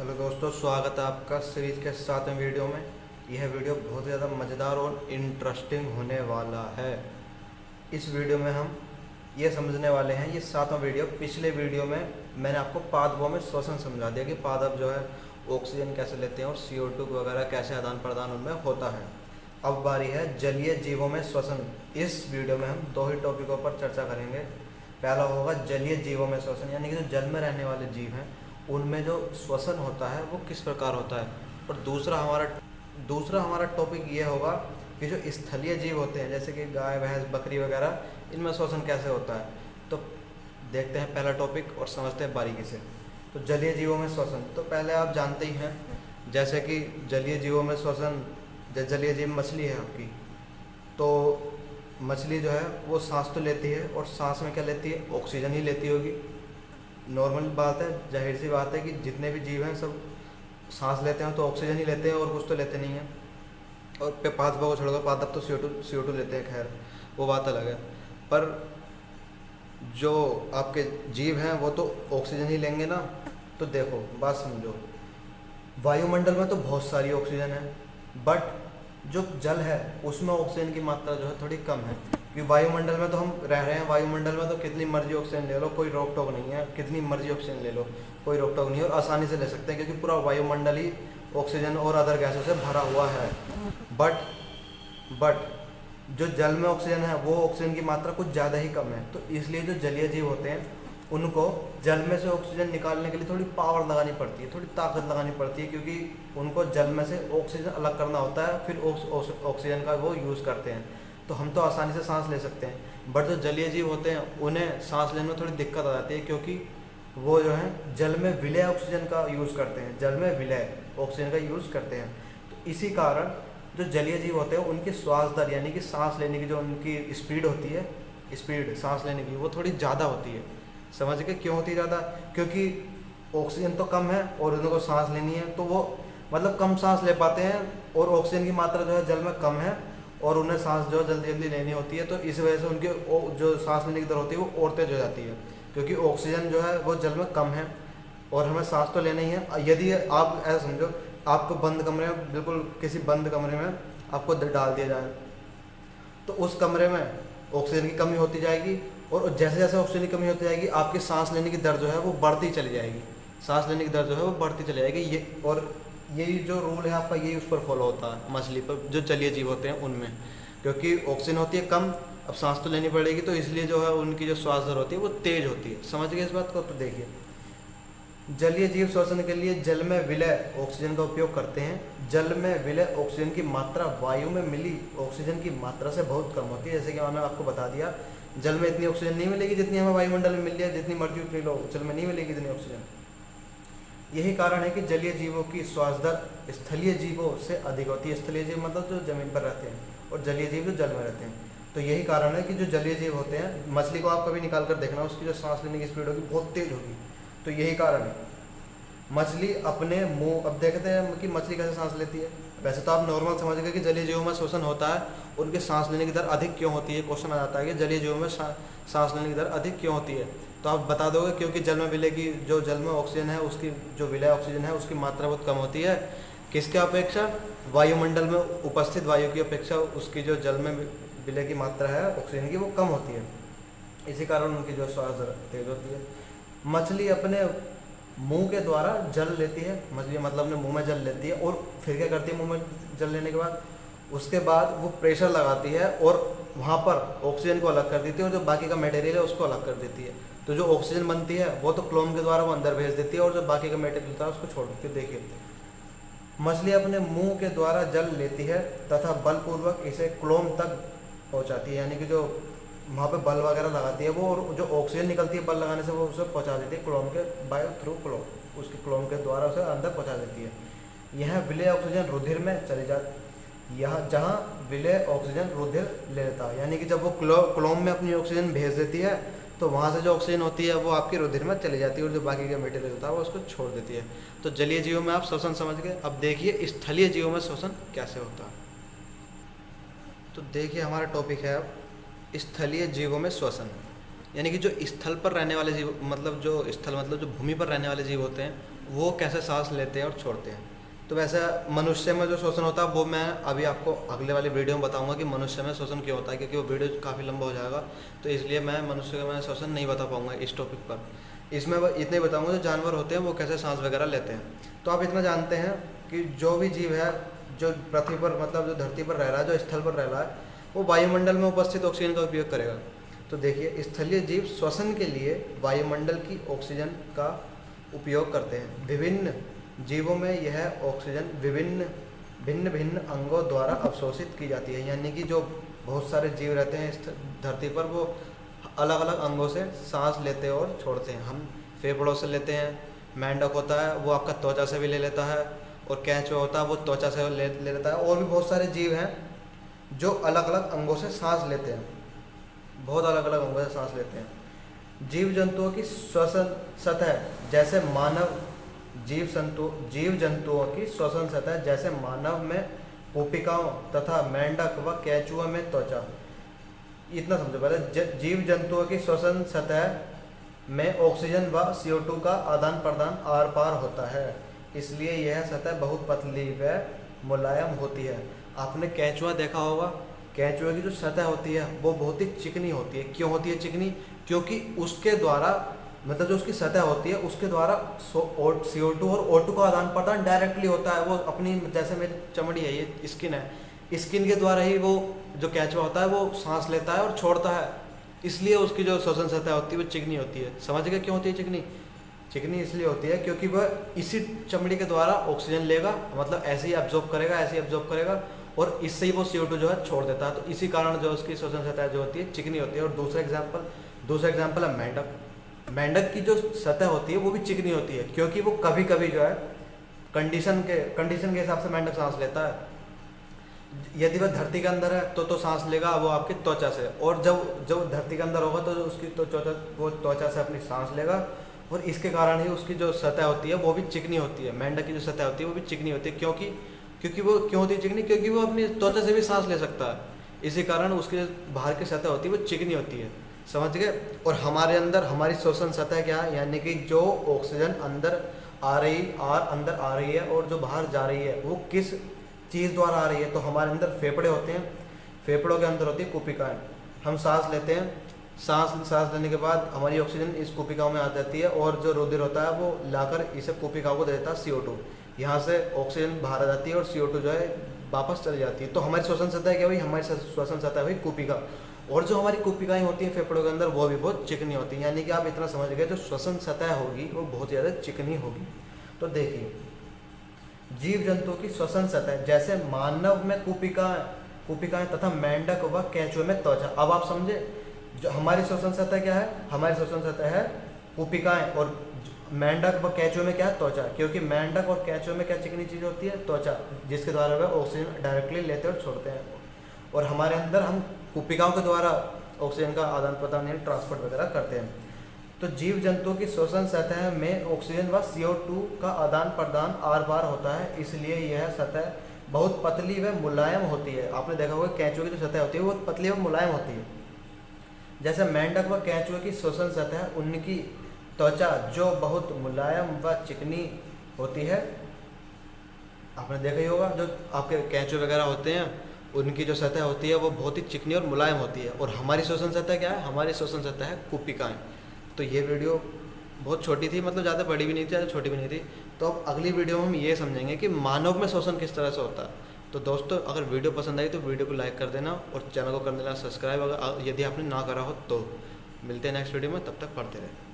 Hello दोस्तों, स्वागत है आपका सीरीज के 7वें वीडियो में। यह वीडियो बहुत ज़्यादा मज़ेदार और इंटरेस्टिंग होने वाला है। इस वीडियो में हम ये समझने वाले हैं, ये 7वां वीडियो। पिछले वीडियो में मैंने आपको पादपों में श्वसन समझा दिया कि पादप जो है ऑक्सीजन कैसे लेते हैं और CO2 वगैरह कैसे आदान प्रदान उनमें होता है। अब बारी है जलीय जीवों में श्वसन। इस वीडियो में हम दो ही टॉपिकों पर चर्चा करेंगे। पहला होगा जलीय जीवों में श्वसन, यानी कि जो जल में रहने वाले जीव हैं उनमें जो श्वसन होता है वो किस प्रकार होता है। और दूसरा हमारा टॉपिक ये होगा कि जो स्थलीय जीव होते हैं जैसे कि गाय, भैंस, बकरी वगैरह, इनमें श्वसन कैसे होता है। तो देखते हैं पहला टॉपिक और समझते हैं बारीकी से। तो जलीय जीवों में श्वसन, तो पहले आप जानते ही हैं जैसे कि जलीय जीवों में श्वसन, जलीय जीव मछली है आपकी, तो मछली जो है वो सांस तो लेती है, और सांस में क्या लेती है, ऑक्सीजन ही लेती होगी। नॉर्मल बात है, जाहिर सी बात है कि जितने भी जीव हैं सब सांस लेते हैं तो ऑक्सीजन ही लेते हैं और कुछ तो लेते नहीं हैं। और पादपों को छोड़कर पादप तो CO2 लेते हैं, खैर वो बात अलग है। पर जो आपके जीव हैं वो तो ऑक्सीजन ही लेंगे ना। तो देखो बात समझो, वायुमंडल में तो बहुत सारी ऑक्सीजन है, बट जो जल है उसमें ऑक्सीजन की मात्रा जो है थोड़ी कम है। क्योंकि वायुमंडल में तो हम रह रहे हैं, वायुमंडल में तो कितनी मर्जी ऑक्सीजन ले लो, कोई रोक टोक नहीं है, कितनी मर्जी ऑक्सीजन ले लो कोई रोक टोक नहीं है, और आसानी से ले सकते हैं क्योंकि पूरा वायुमंडल ही ऑक्सीजन और अदर गैसों से भरा हुआ है। बट जो जल में ऑक्सीजन है वो ऑक्सीजन की मात्रा कुछ ज़्यादा ही कम है। तो इसलिए जो जलीय जीव होते हैं उनको जल में से ऑक्सीजन निकालने के लिए थोड़ी पावर लगानी पड़ती है, थोड़ी ताकत लगानी पड़ती है, क्योंकि उनको जल में से ऑक्सीजन अलग करना होता है, फिर ऑक्सीजन का वो यूज़ करते हैं। तो हम तो आसानी से सांस ले सकते हैं, बट जो जलीय जीव होते हैं उन्हें सांस लेने में थोड़ी दिक्कत आ जाती है, क्योंकि वो जो है जल में विलय ऑक्सीजन का यूज़ करते हैं, जल में विलय ऑक्सीजन का यूज़ करते हैं। तो इसी कारण जो जलीय जीव होते हैं उनकी श्वास दर, यानी कि सांस लेने की जो उनकी स्पीड होती है, स्पीड सांस लेने की, वो थोड़ी ज़्यादा होती है। समझ के क्यों होती है ज़्यादा, क्योंकि ऑक्सीजन तो कम है और उनको सांस लेनी है, तो वो मतलब कम सांस ले पाते हैं, और ऑक्सीजन की मात्रा जो है जल में कम है और उन्हें सांस जो जल्दी जल्दी लेनी होती है। तो इस वजह से उनकी जो सांस लेने की दर होती है वो और तेज हो जाती है, क्योंकि ऑक्सीजन जो है वो जल में कम है और हमें सांस तो लेना ही है। यदि आप ऐसा समझो, आपको बंद कमरे में, बिल्कुल किसी बंद कमरे में आपको डाल दिया जाए, तो उस कमरे में ऑक्सीजन की कमी होती जाएगी, और जैसे जैसे ऑक्सीजन की कमी होती जाएगी आपकी सांस लेने की दर जो है वो बढ़ती चली जाएगी, सांस लेने की दर जो है वो बढ़ती चली जाएगी। ये और यही जो रूल है आपका, यही उस पर फॉलो होता है मछली पर, जो जलीय जीव होते हैं उनमें, क्योंकि ऑक्सीजन होती है कम, अब सांस तो लेनी पड़ेगी, तो इसलिए जो है उनकी जो श्वास दर होती है वो तेज होती है। समझ गए इस बात को। तो देखिए, जलीय जीव श्वसन के लिए जल में विलय ऑक्सीजन का उपयोग करते हैं। जल में विलय ऑक्सीजन की मात्रा वायु में मिली ऑक्सीजन की मात्रा से बहुत कम होती है। जैसे कि मैंने आपको बता दिया, जल में इतनी ऑक्सीजन नहीं मिलेगी जितनी हमें वायुमंडल में मिल रही है, जितनी मर्जी उतनी लो, जल में नहीं मिलेगी इतनी ऑक्सीजन। यही कारण है कि जलीय जीवों की श्वास दर स्थलीय जीवों से अधिक होती है। स्थलीय जीव मतलब जो जमीन पर रहते हैं, और जलीय जीव जो जल में रहते हैं। तो यही कारण है कि जो जलीय जीव होते हैं, मछली को आप कभी निकाल कर देखना, उसकी जो सांस लेने की स्पीड होगी बहुत तेज होगी। तो यही कारण है मछली अपने मुंह, अब देखते हैं कि मछली कैसे सांस लेती है। वैसे तो आप नॉर्मल समझ गए कि जलीय जीवों में श्वसन होता है, उनके सांस लेने की दर अधिक क्यों होती है। क्वेश्चन आ जाता है कि जलीय जीवों में सांस लेने की दर अधिक क्यों होती है, तो आप बता दोगे क्योंकि जल में विलय की, जो जल में ऑक्सीजन है उसकी जो विलय ऑक्सीजन है उसकी मात्रा बहुत कम होती है। किसके अपेक्षा, वायुमंडल में उपस्थित वायु की अपेक्षा उसकी जो जल में विलय की मात्रा है ऑक्सीजन की वो कम होती है। इसी कारण उनकी जो श्वास दर तेज होती है। मछली अपने मुंह के द्वारा जल लेती है, मछली मतलब अपने मुंह में जल लेती है, और फिर क्या करती है, मुंह में जल लेने के बाद उसके बाद वो प्रेशर लगाती है और वहाँ पर ऑक्सीजन को अलग कर देती है, और जो बाकी का मटेरियल है उसको अलग कर देती है। तो जो ऑक्सीजन बनती है वो तो क्लोम के द्वारा वो अंदर भेज देती है, और जो बाकी का मटेरियल होता है उसको छोड़ देती है। देखिए, मछली अपने मुंह के द्वारा जल लेती है तथा बलपूर्वक इसे क्लोम तक पहुँचाती है, यानी कि जो वहाँ पे बल वगैरह लगाती है वो, और जो ऑक्सीजन निकलती है बल लगाने से वो उसे पहुँचा देती है क्लोम के, बायो थ्रू क्लोम, उसके क्लोम के द्वारा उसे अंदर पहुँचा देती है। यह विलय ऑक्सीजन रुधिर में चली जाती, यहाँ जहाँ विलय ऑक्सीजन रुधिर ले लेता है, यानी कि जब वो क्लोम में अपनी ऑक्सीजन भेज देती है तो वहाँ से जो ऑक्सीजन होती है वो आपके रुधिर में चली जाती है, और जो बाकी का मटेरियल होता है वो उसको छोड़ देती है। तो जलीय जीवों में आप श्वसन समझ गए। अब देखिए स्थलीय जीवों में श्वसन कैसे होता है। तो देखिए हमारा टॉपिक है अब स्थलीय जीवों में श्वसन। यानी कि जो स्थल पर रहने वाले जीव, मतलब जो स्थल मतलब जो भूमि पर रहने वाले जीव होते हैं वो कैसे सांस लेते हैं और छोड़ते हैं। तो वैसे मनुष्य में जो श्वसन होता है वो मैं अभी आपको अगले वाली वीडियो में बताऊंगा कि मनुष्य में श्वसन क्यों होता है, क्योंकि वो वीडियो काफ़ी लंबा हो जाएगा। तो इसलिए मैं मनुष्य में श्वसन नहीं बता पाऊंगा इस टॉपिक पर। इसमें इतने ही बताऊंगा जो जानवर होते हैं वो कैसे सांस वगैरह लेते हैं। तो आप इतना जानते हैं कि जो भी जीव है जो पृथ्वी पर मतलब जो धरती पर रह रहा है, जो स्थल पर रह रहा है, वो वायुमंडल में उपस्थित ऑक्सीजन का उपयोग करेगा। तो देखिए स्थलीय जीव श्वसन के लिए वायुमंडल की ऑक्सीजन का उपयोग करते हैं। विभिन्न जीवों में यह ऑक्सीजन भिन्न भिन्न अंगों द्वारा अवशोषित की जाती है। यानी कि जो बहुत सारे जीव रहते हैं इस धरती पर, वो अलग अलग अंगों से सांस लेते हैं और छोड़ते हैं। हम फेफड़ों से लेते हैं, मेंढक होता है वो आपका त्वचा से भी ले लेता है, और केंचुआ होता है वो त्वचा से ले लेता है। और भी बहुत सारे जीव हैं जो अलग अलग अंगों से सांस लेते हैं, बहुत अलग अलग अंगों से सांस लेते हैं। जीव जंतुओं की श्वसन सतह जैसे मानव जीव जंतुओं की श्वसन सतह जैसे मानव में कोशिकाओं तथा मेंढक व केंचुआ में त्वचा। इतना समझो पहले, जीव जंतुओं की श्वसन सतह में ऑक्सीजन व CO2 का आदान प्रदान आर पार होता है, इसलिए यह सतह बहुत पतली व मुलायम होती है। आपने केंचुआ देखा होगा, केंचुआ की जो सतह होती है वो बहुत ही चिकनी होती है। क्यों होती है चिकनी? क्योंकि उसके द्वारा मतलब जो उसकी सतह होती है उसके द्वारा CO2 और O2 का आदान प्रदान डायरेक्टली होता है। वो अपनी, जैसे मेरी चमड़ी है, ये स्किन है, स्किन के द्वारा ही वो जो केंचुआ होता है वो सांस लेता है और छोड़ता है। इसलिए उसकी जो श्वसन सतह होती है वो चिकनी होती है। समझ गए क्यों होती है चिकनी? चिकनी इसलिए होती है क्योंकि वह इसी चमड़ी के द्वारा ऑक्सीजन लेगा, मतलब ऐसे ही एब्जॉर्ब करेगा और इससे ही वो CO2 जो है छोड़ देता है। तो इसी कारण जो उसकी श्वसन सतह जो होती है चिकनी होती है। और दूसरा एग्जाम्पल है मेंढक। मेंढक की जो सतह होती है वो भी चिकनी होती है, क्योंकि वो कभी कभी जो है कंडीशन के हिसाब से मेंढक सांस लेता है। यदि वह धरती के अंदर है तो सांस लेगा वो आपकी त्वचा से, और जब धरती के अंदर होगा तो उसकी वो त्वचा से अपनी सांस लेगा। और इसके कारण ही उसकी जो सतह होती है वो भी चिकनी होती है। मेंढक की जो सतह होती है वो भी चिकनी होती है। क्योंकि वो क्यों होती है चिकनी? क्योंकि वो अपनी त्वचा से भी सांस ले सकता है। इसी कारण उसकी जो बाहर की सतह होती है वो चिकनी होती है। समझ गए? और हमारे अंदर हमारी श्वसन सतह क्या है? यानी कि जो ऑक्सीजन अंदर आ रही है और जो बाहर जा रही है वो किस चीज़ द्वारा आ रही है? तो हमारे अंदर फेफड़े होते हैं, फेफड़ों के अंदर होती है कोशिकाएं। हम सांस लेते हैं, सांस लेने के बाद हमारी ऑक्सीजन इस कोशिकाओं में आ जाती है, और जो रुधिर होता है वो लाकर इसे कोशिकाओं को दे देता है CO2। यहाँ से ऑक्सीजन बाहर आ जाती है और CO2 जो है वापस चली जाती है। तो हमारी श्वसन सतह क्या हुई? हमारी श्वसन सतह हुई कोशिका। और जो हमारी कोशिकाएं होती हैं फेफड़ों के अंदर वो भी बहुत चिकनी होती हैं। यानी कि आप इतना समझ गए, जो श्वसन सतह होगी वो बहुत ज़्यादा चिकनी होगी। तो देखिए, जीव जंतुओं की श्वसन सतह जैसे मानव में कोशिकाएं तथा मेंढक व केंचुए में त्वचा। अब आप समझे, जो हमारी श्वसन सतह क्या है? हमारी श्वसन सतह है कोशिकाएं, और मेंढक व केंचुए में क्या है? त्वचा। क्योंकि मेंढक और केंचुए में क्या चिकनी चीज़ होती है? त्वचा, जिसके द्वारा वह ऑक्सीजन डायरेक्टली लेते और छोड़ते हैं। और हमारे अंदर हम कोशिकाओं के द्वारा ऑक्सीजन का आदान प्रदान यानी ट्रांसपोर्ट वगैरह करते हैं। तो जीव जंतुओं की श्वसन सतह में ऑक्सीजन व CO2 का आदान प्रदान आर पार होता है, इसलिए यह सतह बहुत पतली व मुलायम होती है। आपने देखा होगा केंचुए की जो सतह होती है वो पतली व मुलायम होती है। जैसे मेंढक व केंचुए की श्वसन सतह, उनकी त्वचा जो बहुत मुलायम व चिकनी होती है। आपने देखा ही होगा, जो आपके केंचुए वगैरह होते हैं उनकी जो सतह होती है वो बहुत ही चिकनी और मुलायम होती है। और हमारी श्वसन सतह क्या है? हमारी श्वसन सतह है कोशिकाएं। तो ये वीडियो बहुत छोटी थी, मतलब ज़्यादा बड़ी भी नहीं थी, ज़्यादा छोटी भी नहीं थी। तो अब अगली वीडियो में हम ये समझेंगे कि मानव में श्वसन किस तरह से होता है। तो दोस्तों, अगर वीडियो पसंद आई तो वीडियो को लाइक कर देना और चैनल को कर देना सब्सक्राइब, अगर यदि आपने ना करा हो तो। मिलते हैं नेक्स्ट वीडियो में, तब तक पढ़ते रहें।